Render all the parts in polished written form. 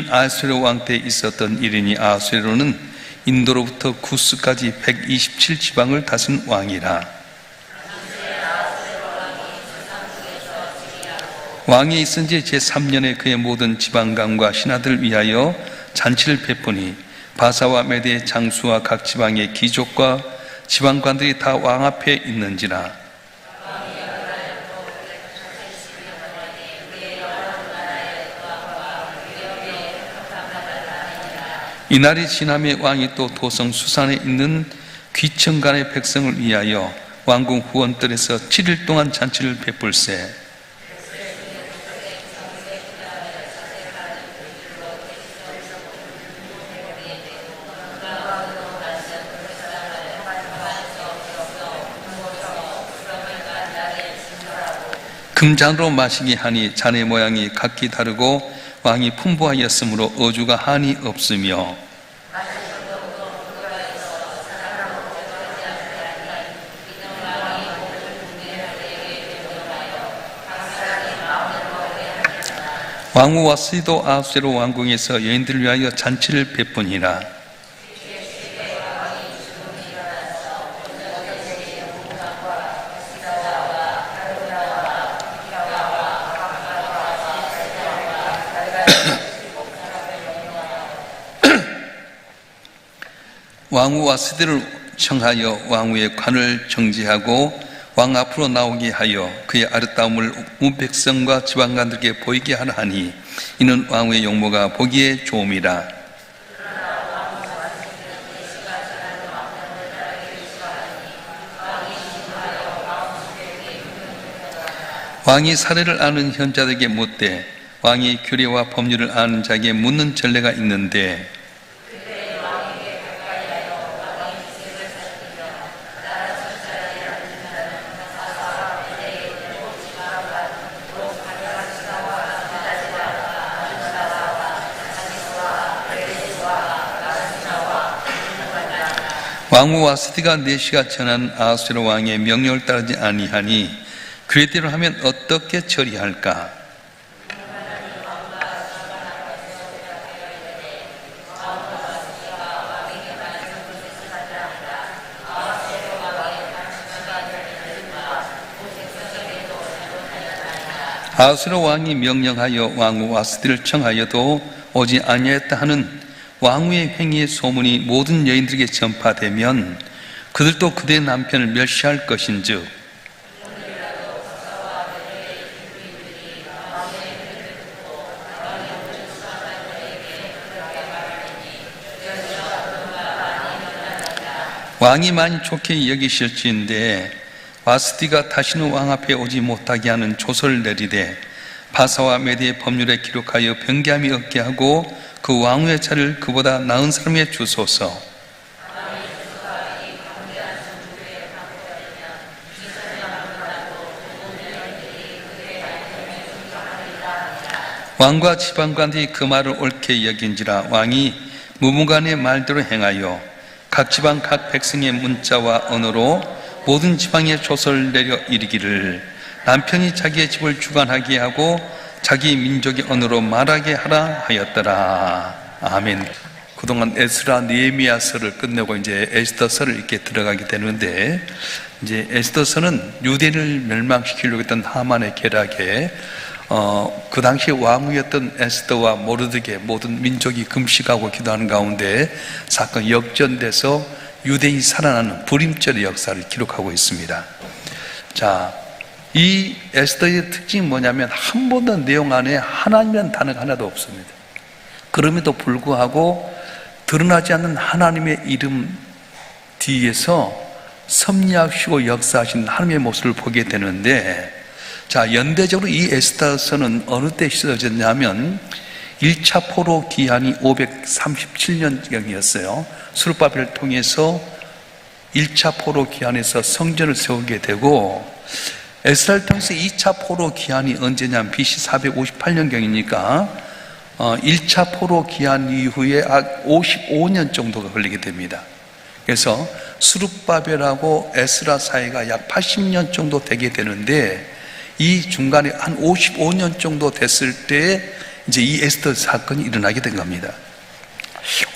아하수에로 왕 때 있었던 일이니 아하수에로는 인도로부터 구스까지 127지방을 다스린 왕이라. 왕이 있은 지 제3년에 그의 모든 지방감과 신하들 위하여 잔치를 베푸니 바사와 메대의 장수와 각 지방의 귀족과 지방관들이 다 왕 앞에 있는지라. 이날이 지남에 왕이 또 도성 수산에 있는 귀천간의 백성을 위하여 왕궁 후원들에서 7일 동안 잔치를 베풀세. 금잔으로 마시게 하니 잔의 모양이 각기 다르고 왕이 풍부하였으므로 어주가 한이 없으며 왕후 와스디도 아하수에로 왕궁에서 여인들을 위하여 잔치를 베푸니라. 왕후 와스디를 청하여 왕후의 관을 정지하고 왕 앞으로 나오게 하여 그의 아름다움을 온 백성과 지방관들에게 보이게 하라 하니 이는 왕후의 용모가 보기에 좋음이라. 왕이 사례를 아는 현자들에게 묻되 왕이 규례와 법률을 아는 자에게 묻는 전례가 있는데 왕후 와스디가 내시가 전한 아하수에로 왕의 명령을 따르지 아니하니 그대로 하면 어떻게 처리할까? 아하수에로 왕이 명령하여 왕후 와스디를 청하여도 오지 아니하였다 하는 왕후의 행위의 소문이 모든 여인들에게 전파되면 그들도 그대의 남편을 멸시할 것인즉 왕이 많이 좋게 여기실지인데 와스디가 다시는 왕 앞에 오지 못하게 하는 조서를 내리되 바사와 메대의 법률에 기록하여 변개함이 없게 하고 그 왕후의 차를 그보다 나은 사람에게 주소서. 왕과 지방관들이 그 말을 옳게 여긴지라. 왕이 무문간의 말대로 행하여 각 지방 각 백성의 문자와 언어로 모든 지방에 조서를 내려 이르기를 남편이 자기의 집을 주관하게 하고 자기 민족의 언어로 말하게 하라 하였더라. 아멘. 그동안 에스라 느헤미야서를 끝내고 이제 에스더서를 이렇게 들어가게 되는데, 이제 에스더서는 유대인을 멸망시키려고 했던 하만의 계략에 그 당시 왕후였던 에스더와 모르드게 모든 민족이 금식하고 기도하는 가운데 사건이 역전돼서 유대인이 살아나는 불임절의 역사를 기록하고 있습니다. 자, 이 에스더의 특징이 뭐냐면 한 번도 내용 안에 하나님이라는 단어가 하나도 없습니다. 그럼에도 불구하고 드러나지 않는 하나님의 이름 뒤에서 섭리하시고 역사하신 하나님의 모습을 보게 되는데, 자, 연대적으로 이 에스더서는 어느 때 쓰여졌냐면 1차 포로 기한이 537년경이었어요. 스룹바벨을 통해서 1차 포로 기한에서 성전을 세우게 되고, 에스라를 통해서 2차 포로 기한이 언제냐면 BC 458년경이니까 1차 포로 기한 이후에 55년 정도가 걸리게 됩니다. 그래서 스룹바벨하고 에스라 사이가 약 80년 정도 되게 되는데, 이 중간에 한 55년 정도 됐을 때 이제 이 에스더 사건이 일어나게 된 겁니다.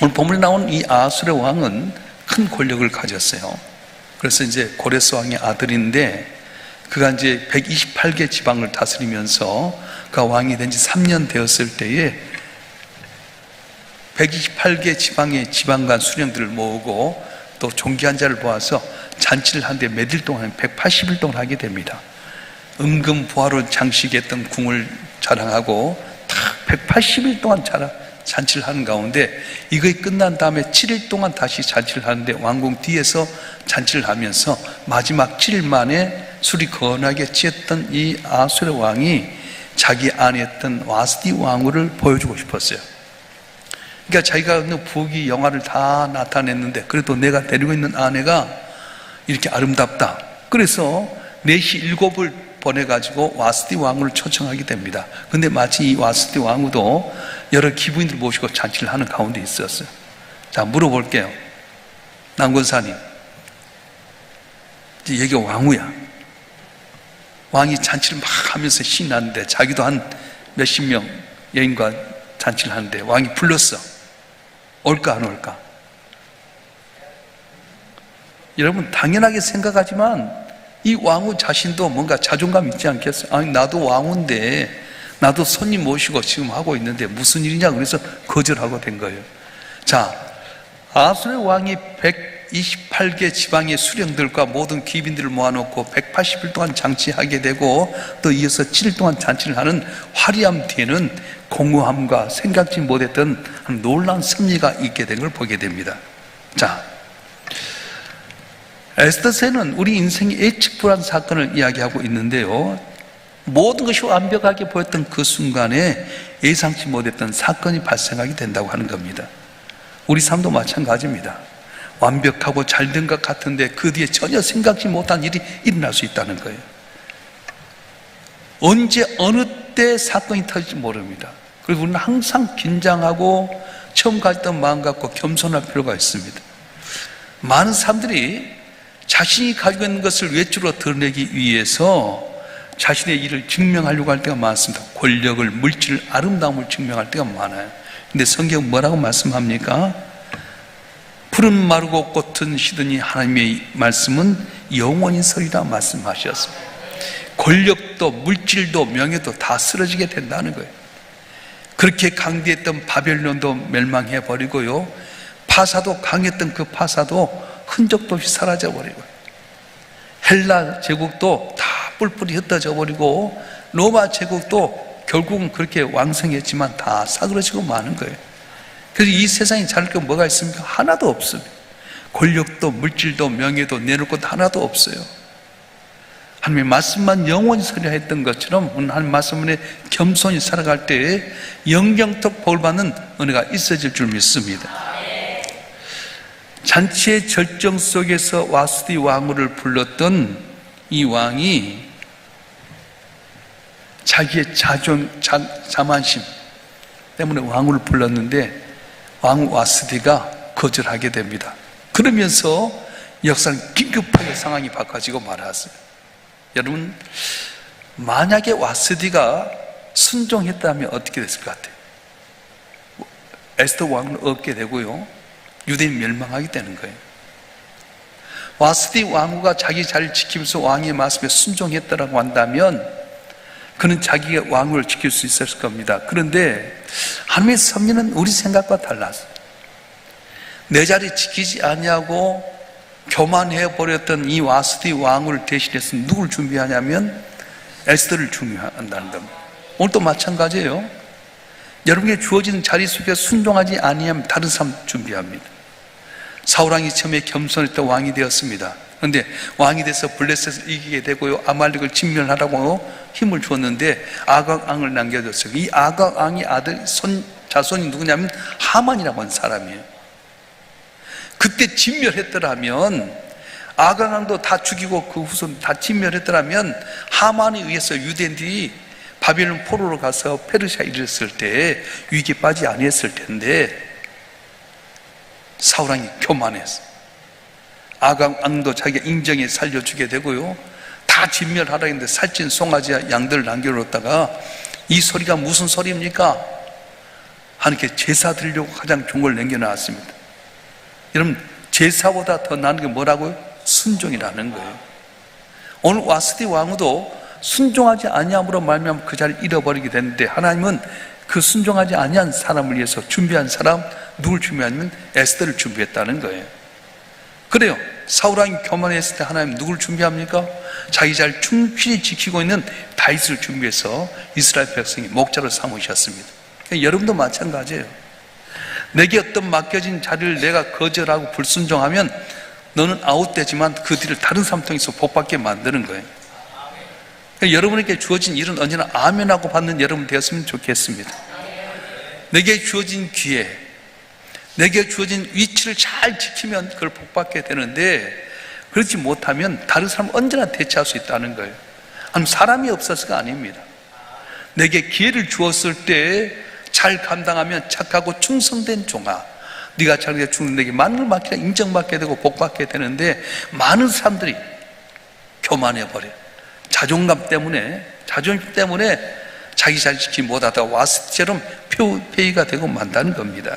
오늘 본문에 나온 이 아수르 왕은 큰 권력을 가졌어요. 그래서 이제 고레스 왕의 아들인데 그가 이제 128개 지방을 다스리면서 그가 왕이 된 지 3년 되었을 때에 128개 지방의 지방간 수령들을 모으고 또 존귀한 자를 모아서 잔치를 하는데 몇 일 동안 180일 동안 하게 됩니다. 은금 보화로 장식했던 궁을 자랑하고 딱 180일 동안 잔치를 하는 가운데 이거에 끝난 다음에 7일 동안 다시 잔치를 하는데 왕궁 뒤에서 잔치를 하면서 마지막 7일 만에 술이 거나게 취했던 이 아수르 왕이 자기 안에 있던 와스디 왕후를 보여주고 싶었어요. 그러니까 자기가 부귀 영화를 다 나타냈는데 그래도 내가 데리고 있는 아내가 이렇게 아름답다. 그래서 4시 7을 보내가지고 와스디 왕후를 초청하게 됩니다. 근데 마치 이 와스디 왕후도 여러 기부인들 모시고 잔치를 하는 가운데 있었어요. 자, 물어볼게요. 남권사님, 여기가 왕후야. 왕이 잔치를 막 하면서 신이 났는데 자기도 한 몇십 명 여인과 잔치를 하는데 왕이 불렀어. 올까 안 올까? 여러분 당연하게 생각하지만 이 왕후 자신도 뭔가 자존감 있지 않겠어요? 아니 나도 왕후인데 나도 손님 모시고 지금 하고 있는데 무슨 일이냐 그래서 거절하고 된 거예요. 자, 아수르 왕이 128개 지방의 수령들과 모든 귀빈들을 모아놓고 180일 동안 잔치하게 되고 또 이어서 7일 동안 잔치를 하는 화려함 뒤에는 공허함과 생각지 못했던 놀라운 승리가 있게 된 걸 보게 됩니다. 자, 에스더서는 우리 인생의 예측불허한 사건을 이야기하고 있는데요, 모든 것이 완벽하게 보였던 그 순간에 예상치 못했던 사건이 발생하게 된다고 하는 겁니다. 우리 삶도 마찬가지입니다. 완벽하고 잘된 것 같은데 그 뒤에 전혀 생각지 못한 일이 일어날 수 있다는 거예요. 언제 어느 때 사건이 터질지 모릅니다. 그래서 우리는 항상 긴장하고 처음 가졌던 마음 갖고 겸손할 필요가 있습니다. 많은 사람들이 자신이 가지고 있는 것을 외주로 드러내기 위해서 자신의 일을 증명하려고 할 때가 많습니다. 권력을, 물질을, 아름다움을 증명할 때가 많아요. 근데 성경은 뭐라고 말씀합니까? 푸른 마르고 꽃은 시드니 하나님의 말씀은 영원히 서리라 말씀하셨습니다. 권력도 물질도 명예도 다 쓰러지게 된다는 거예요. 그렇게 강대했던 바벨론도 멸망해버리고요, 파사도 강했던 그 파사도 흔적도 없이 사라져버리고, 헬라 제국도 다 뿔뿔이 흩어져 버리고, 로마 제국도 결국은 그렇게 왕성했지만 다 사그러지고 마는 거예요. 그래서 이 세상에 잘할 게 뭐가 있습니까? 하나도 없습니다. 권력도 물질도 명예도 내놓을 것 하나도 없어요. 하나님의 말씀만 영원히 서리라 했던 것처럼 하나님의 말씀에 겸손히 살아갈 때에 영영토록 복을 받는 은혜가 있어질 줄 믿습니다. 잔치의 절정 속에서 와스디 왕후를 불렀던 이 왕이 자기의 자만심 때문에 왕후를 불렀는데 왕후 와스디가 거절하게 됩니다. 그러면서 역사는 긴급하게 상황이 바꿔지고 말았어요. 여러분, 만약에 와스디가 순종했다면 어떻게 됐을 것 같아요? 에스더 왕은 없게 되고요, 유대인이 멸망하게 되는 거예요. 와스디 왕후가 자기 자리를 지키면서 왕의 말씀에 순종했다라고 한다면 그는 자기가 왕후를 지킬 수 있었을 겁니다. 그런데 하나님의 섭리는 우리 생각과 달랐어요. 내 자리 지키지 아니하고 교만해버렸던 이 와스디 왕후를 대신해서 누구를 준비하냐면 에스더를 준비한다는 겁니다. 오늘도 마찬가지예요. 여러분에게 주어진 자리 속에 순종하지 아니하면 다른 사람 준비합니다. 사울왕이 처음에 겸손했던 왕이 되었습니다. 그런데 왕이 돼서 블레셋을 이기게 되고요, 아말렉을 진멸하라고 힘을 주었는데 아각 왕을 남겨뒀어요. 이 아각 왕의 아들 자손이 누구냐면 하만이라고 하는 사람이에요. 그때 진멸했더라면, 아각 왕도 다 죽이고 그 후손 다 진멸했더라면 하만에 의해서 유대인들이 바벨론 포로로 가서 페르시아에 이르렀을 때 위기에 빠지지 아니했을 텐데 사울왕이 교만했어. 아각 왕도 자기가 인정에 살려주게 되고요, 다 진멸하라 했는데 살찐 송아지 양들을 남겨놓았다가 이 소리가 무슨 소리입니까? 하나님께 제사 드리려고 가장 좋은 걸 남겨놨습니다. 여러분, 제사보다 더 나은 게 뭐라고요? 순종이라는 거예요. 오늘 와스디 왕후도 순종하지 아니함으로 말미암아 그 자리를 잃어버리게 됐는데, 하나님은 그 순종하지 아니한 사람을 위해서 준비한 사람, 누굴 준비하냐면 에스더를 준비했다는 거예요. 그래요. 사울왕이 교만했을 때 하나님 누굴 준비합니까? 자기 자리를 충실히 지키고 있는 다윗을 준비해서 이스라엘 백성이 목자로 삼으셨습니다. 여러분도 마찬가지예요. 내게 어떤 맡겨진 자리를 내가 거절하고 불순종하면 너는 아웃되지만 그 뒤를 다른 사람 통해서 복받게 만드는 거예요. 여러분에게 주어진 일은 언제나 아멘하고 받는 여러분 되었으면 좋겠습니다. 내게 주어진 기회, 내게 주어진 위치를 잘 지키면 그걸 복받게 되는데, 그렇지 못하면 다른 사람은 언제나 대체할 수 있다는 거예요. 아니면 사람이 없어서가 아닙니다. 내게 기회를 주었을 때 잘 감당하면 착하고 충성된 종아, 네가 잘게 죽는 내게 많은 걸 맡기라 인정받게 되고 복받게 되는데, 많은 사람들이 교만해버려요. 자존감 때문에, 자존심 때문에 자기 자리 지키지 못하다 와스처럼 폐위가 되고 만다는 겁니다.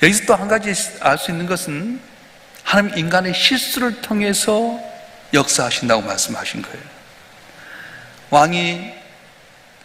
여기서 또 한 가지 알 수 있는 것은 하나님 인간의 실수를 통해서 역사하신다고 말씀하신 거예요. 왕이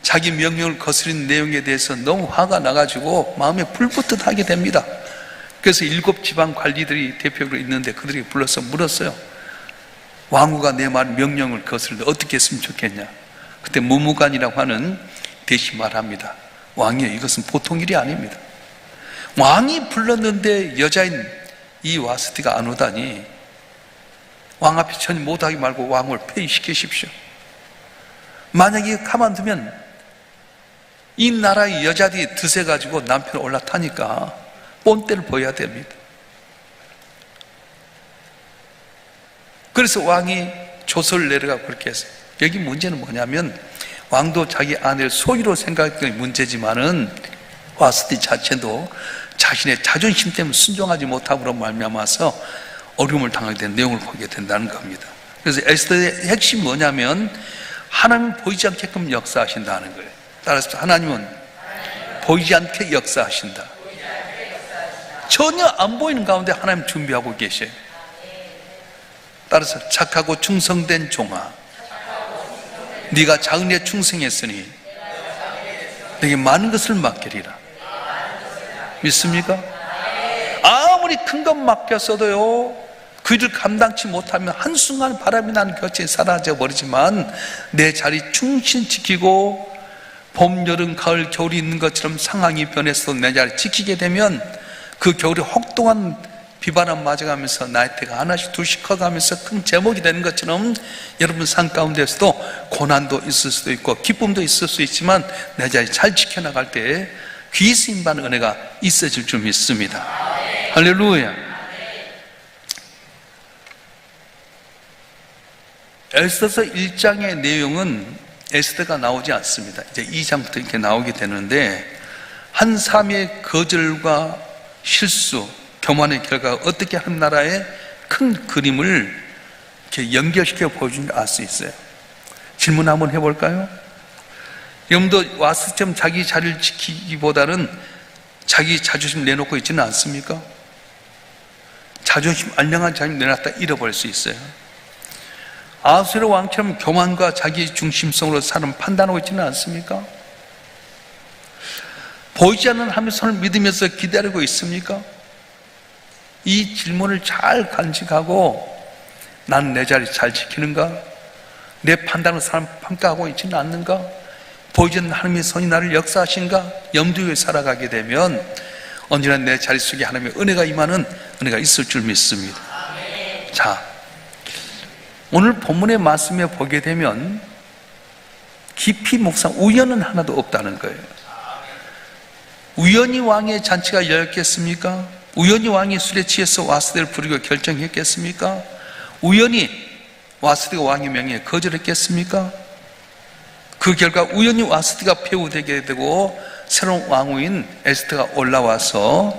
자기 명령을 거스린 내용에 대해서 너무 화가 나가지고 마음에 불붙듯 하게 됩니다. 그래서 7 지방 관리들이 대표로 있는데 그들이 불러서 물었어요. 왕후가 내 말 명령을 거스르는데 어떻게 했으면 좋겠냐. 그때 무무관이라고 하는 대신 말합니다. 왕이여, 이것은 보통 일이 아닙니다. 왕이 불렀는데 여자인 이 와스티가 안 오다니 왕 앞에 전혀 못하게 말고 왕을 폐위시키십시오. 만약에 가만두면 이 나라의 여자들이 드세가지고 남편을 올라타니까 본때를 보여야 됩니다. 그래서 왕이 조서를 내려가고 그렇게 했어요. 여기 문제는 뭐냐면, 왕도 자기 아내를 소유로 생각했던 게 문제지만은 와스티 자체도 자신의 자존심 때문에 순종하지 못함으로 말미암아서 어려움을 당하게 된 내용을 보게 된다는 겁니다. 그래서 에스더의 핵심이 뭐냐면 하나님 보이지 않게끔 역사하신다는 거예요. 따라서 하나님은 보이지 않게 역사하신다. 전혀 안 보이는 가운데 하나님 준비하고 계셔요. 따라서 착하고 충성된 종아, 네가 작은 일에 충성했으니 내게 많은 것을 맡기리라. 믿습니까? 아무리 큰 것 맡겼어도요, 그 일을 감당치 못하면 한순간 바람이 나는 곁에 사라져 버리지만 내 자리 충실히 지키고 봄, 여름, 가을, 겨울이 있는 것처럼 상황이 변해서 내 자리 지키게 되면 그 겨울에 혹독한 비바람 맞아가면서 나이테가 하나씩 둘씩 커가면서 큰 제목이 되는 것처럼 여러분 삶 가운데서도 고난도 있을 수도 있고 기쁨도 있을 수 있지만 내 자리 잘 지켜나갈 때 귀 쓰임받는 은혜가 있어질 줄 믿습니다. 할렐루야. 에스더서 1장의 내용은 에스더가 나오지 않습니다. 이제 2장부터 이렇게 나오게 되는데, 한 사람의 거절과 실수, 교만의 결과가 어떻게 한 나라의 큰 그림을 이렇게 연결시켜 보여주는 걸 알 수 있어요. 질문 한번 해볼까요? 여러분도 와스처럼 자기 자리를 지키기보다는 자기 자존심 내놓고 있지는 않습니까? 자존심, 알량한 자존심 내놨다 잃어버릴 수 있어요. 아하수에로 왕처럼 교만과 자기 중심성으로 사람 판단하고 있지는 않습니까? 보이지 않는 하나님의 손을 믿으면서 기다리고 있습니까? 이 질문을 잘 간직하고 나는 내 자리 잘 지키는가? 내 판단으로 사람 평가하고 있지는 않는가? 보이지 않는 하나님의 손이 나를 역사하신가? 염두에 살아가게 되면 언제나 내 자리 속에 하나님의 은혜가 임하는 은혜가 있을 줄 믿습니다. 자, 오늘 본문의 말씀에 보게 되면 깊이 묵상, 우연은 하나도 없다는 거예요. 우연히 왕의 잔치가 열렸겠습니까? 우연히 왕이 술에 취해서 와스디를 부르기로 결정했겠습니까? 우연히 와스디가 왕의 명예에 거절했겠습니까? 그 결과 우연히 와스디가 폐후되게 되고 새로운 왕후인 에스더가 올라와서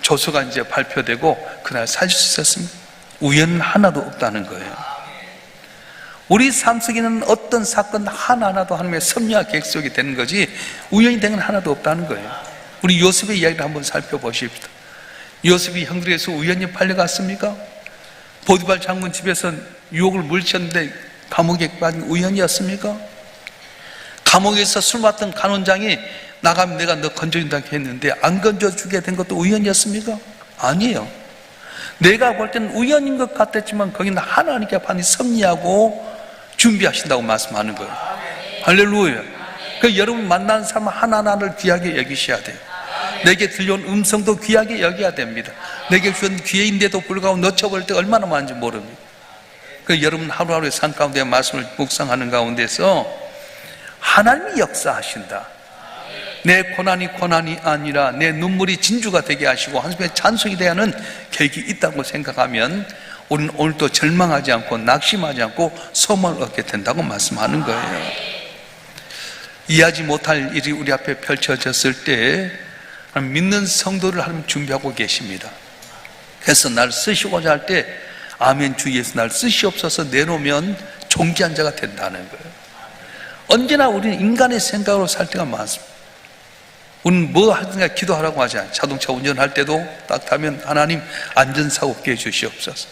조서가 이제 발표되고 그날 살 수 있었습니다. 우연은 하나도 없다는 거예요. 우리 삶 속에는 어떤 사건 하나하나도 하나님의 섭리와 계획 속에 되는 거지 우연히 된 건 하나도 없다는 거예요. 우리 요셉의 이야기를 한번 살펴보십시다. 요셉이 형들에서 우연히 팔려갔습니까? 보디발 장군 집에서 유혹을 물리쳤는데 감옥에 빠진 우연이었습니까? 감옥에서 술 맡던 간원장이 나가면 내가 너 건져준다고 했는데 안 건져주게 된 것도 우연이었습니까? 아니에요. 내가 볼 때는 우연인 것 같았지만 거기는 하나님께 반드시 섭리하고 준비하신다고 말씀하는 거예요. 할렐루야. 그 여러분 만나는 사람 하나하나를 귀하게 여기셔야 돼요. 내게 들려온 음성도 귀하게 여겨야 됩니다. 내게 주신 기회인데도 불구하고 놓쳐버릴 때 얼마나 많은지 모릅니다. 그 여러분 하루하루의 삶 가운데 말씀을 묵상하는 가운데서 하나님이 역사하신다. 내 고난이 아니라 내 눈물이 진주가 되게 하시고 하나님의 찬송이 되어야 하는 계획이 있다고 생각하면 우리는 오늘도 절망하지 않고 낙심하지 않고 소망을 얻게 된다고 말씀하는 거예요. 이해하지 못할 일이 우리 앞에 펼쳐졌을 때 믿는 성도를 하나님 준비하고 계십니다. 그래서 날 쓰시고자 할 때 아멘 주 예수 날 쓰시옵소서 내놓으면 존귀한 자가 된다는 거예요. 언제나 우리는 인간의 생각으로 살 때가 많습니다. 우리는 뭐 하든가 기도하라고 하지 않아요. 자동차 운전할 때도 딱 타면 하나님 안전사고 없게 해주시옵소서.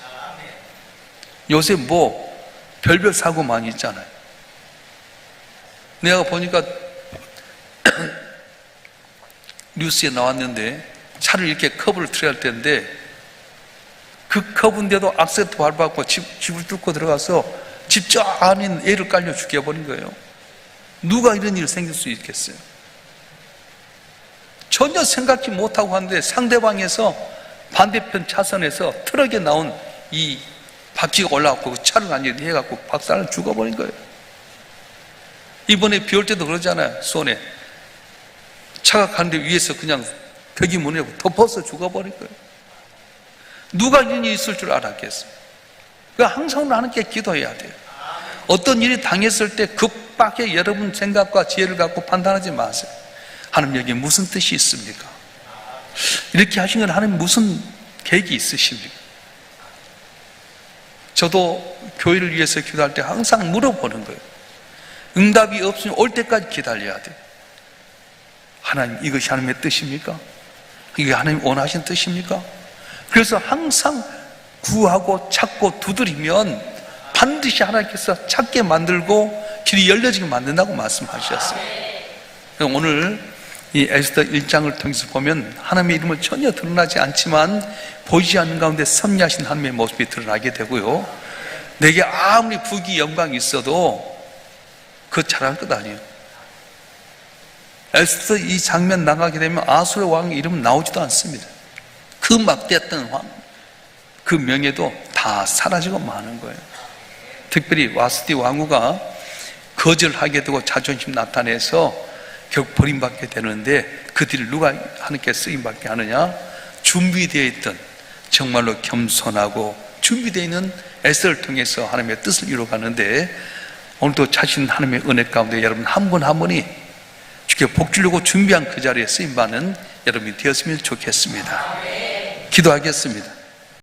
요새 뭐 별별 사고 많이 있잖아요. 내가 보니까 뉴스에 나왔는데 차를 이렇게 커브를 틀어야 할 텐데 그 커브인데도 악셀도 밟아갖고 집을 뚫고 들어가서 집 저 안에 애를 깔려 죽여버린 거예요. 누가 이런 일 생길 수 있겠어요? 전혀 생각지 못하고 하는데 상대방에서 반대편 차선에서 트럭에 나온 이 바퀴가 올라왔고 그 차를 완전히 해갖고 박살을 죽어버린 거예요. 이번에 비 올 때도 그러잖아요. 수원에 차가 가는데 위에서 그냥 벽이 무너지고 덮어서 죽어버린 거예요. 누가 이런 일이 있을 줄 알았겠어요? 그러니까 항상 하나님께 기도해야 돼요. 어떤 일이 당했을 때 급하게 여러분 생각과 지혜를 갖고 판단하지 마세요. 하나님 여기에 무슨 뜻이 있습니까? 이렇게 하신 건 하나님 무슨 계획이 있으십니까? 저도 교회를 위해서 기도할 때 항상 물어보는 거예요. 응답이 없으면 올 때까지 기다려야 돼요. 하나님 이것이 하나님의 뜻입니까? 이게 하나님 원하신 뜻입니까? 그래서 항상 구하고 찾고 두드리면 반드시 하나님께서 찾게 만들고 길이 열려지게 만든다고 말씀하셨어요. 오늘 이 에스더 1장을 통해서 보면 하나님의 이름을 전혀 드러나지 않지만 보이지 않는 가운데 섭리하신 하나님의 모습이 드러나게 되고요. 내게 아무리 부귀 영광이 있어도 그거 잘할 것 아니에요. 에스더 이 장면 나가게 되면 아수르 왕의 이름은 나오지도 않습니다. 그 막대했던 왕, 그 명예도 다 사라지고 마는 거예요. 특별히 와스티 왕후가 거절하게 되고 자존심 나타내서 결국 버림받게 되는데 그 뒤를 누가 하나님께 쓰임받게 하느냐? 준비되어 있던 정말로 겸손하고 준비되어 있는 에스더를 통해서 하나님의 뜻을 이루어가는데 오늘도 자신 하나님의 은혜 가운데 여러분 한 분 한 분이 주께 복 주려고 준비한 그 자리에 쓰임받는 여러분이 되었으면 좋겠습니다. 기도하겠습니다.